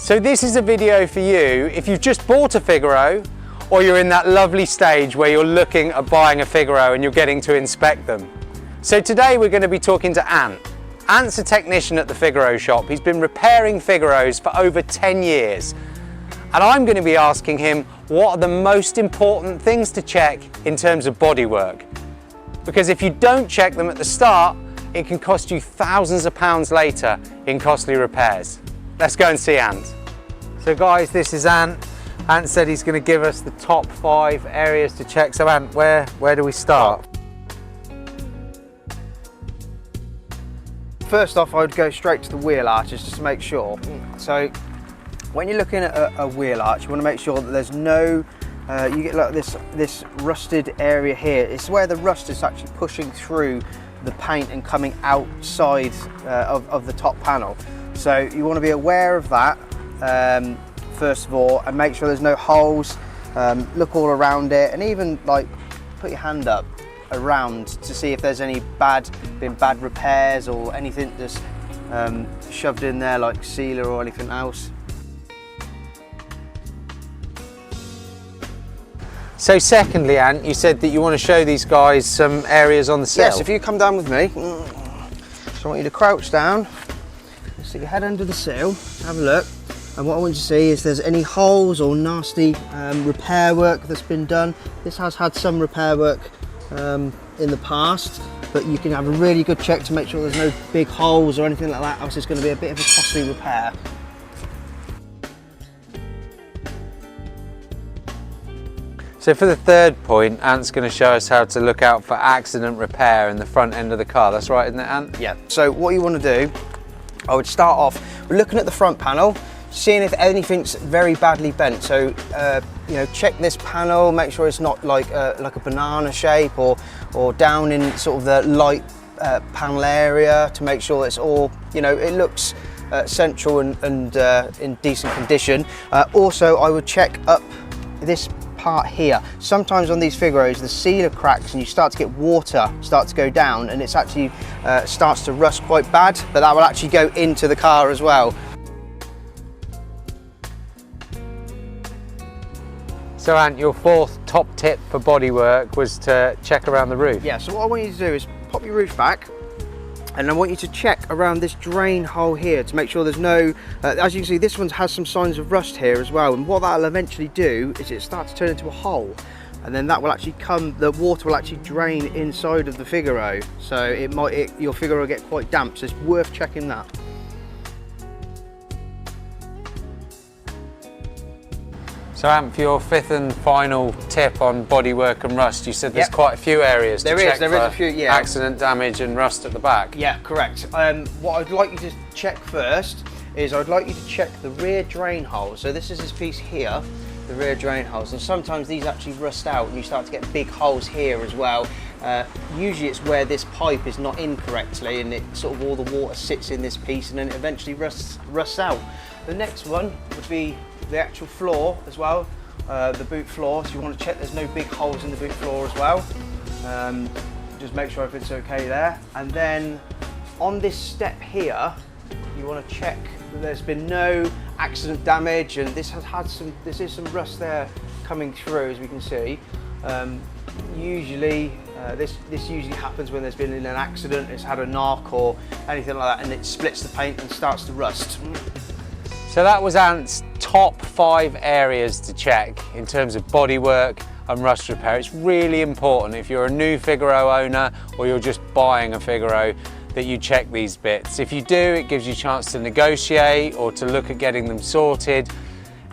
So this is a video for you if you've just bought a Figaro or you're in that lovely stage where you're looking at buying a Figaro and you're getting to inspect them. So today we're going to be talking to Ant. Ant's a technician at the Figaro Shop. He's been repairing Figaros for over 10 years. And I'm going to be asking him what are the most important things to check in terms of bodywork. Because if you don't check them at the start, it can cost you thousands of pounds later in costly repairs. Let's go and see Ant. So guys, this is Ant. Ant said he's going to give us the top 5 areas to check. So Ant, where do we start? First off, I would go straight to the wheel arches just to make sure. So when you're looking at a wheel arch, you want to make sure that there's no, you get like this rusted area here. It's where the rust is actually pushing through the paint and coming outside of the top panel. So you want to be aware of that first of all, and make sure there's no holes. Look all around it, and even like put your hand up around to see if there's any bad repairs or anything just shoved in there like sealer or anything else. So secondly, Ant, you said that you want to show these guys some areas on the sill. Yes, if you come down with me, so I want you to crouch down, stick your head under the sill, have a look, and what I want you to see is if there's any holes or nasty repair work that's been done. This has had some repair work in the past, but you can have a really good check to make sure there's no big holes or anything like that, else it's going to be a bit of a costly repair. So for the third point, Ant's going to show us how to look out for accident repair in the front end of the car. That's right, isn't it, Ant? Yeah, so what you want to do, I would start off with looking at the front panel, seeing if anything's very badly bent. So you know, check this panel, make sure it's not like a banana shape or down in sort of the light panel area, to make sure it's all, you know, it looks central and in decent condition. Also, I would check up this part here. Sometimes on these Figaros the sealer cracks and you start to get water start to go down, and it's actually starts to rust quite bad, but that will actually go into the car as well. So Ant, your fourth top tip for bodywork was to check around the roof. Yeah, so what I want you to do is pop your roof back, and I want you to check around this drain hole here to make sure there's no, as you can see, this one has some signs of rust here as well, and what that'll eventually do is it starts to turn into a hole, and then that will actually the water will actually drain inside of the Figaro, so your Figaro will get quite damp, so it's worth checking that. So Ant, for your fifth and final tip on bodywork and rust, you said there's quite a few areas to check for a few, yeah. Accident damage and rust at the back. Yeah, correct. What I'd like you to check first is I'd like you to check the rear drain hole. So this is this piece here, the rear drain holes, and sometimes these actually rust out and you start to get big holes here as well. Usually it's where this pipe is not in correctly, and it sort of all the water sits in this piece and then it eventually rusts out. The next one would be the actual floor as well, the boot floor, so you want to check there's no big holes in the boot floor as well. Just make sure everything's okay there. And then on this step here, you want to check that there's been no accident damage, and this is some rust there coming through, as we can see. Usually this usually happens when there's been an accident, it's had a knock or anything like that, and it splits the paint and starts to rust. So that was Ant's top 5 areas to check in terms of bodywork and rust repair. It's really important if you're a new Figaro owner or you're just buying a Figaro that you check these bits. If you do, it gives you a chance to negotiate or to look at getting them sorted.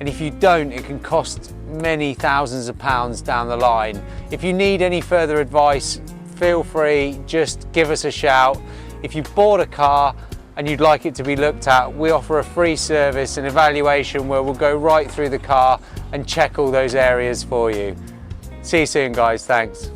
And if you don't, it can cost many thousands of pounds down the line. If you need any further advice, feel free, just give us a shout. If you bought a car and you'd like it to be looked at, we offer a free service and evaluation where we'll go right through the car and check all those areas for you. See you soon, guys. Thanks.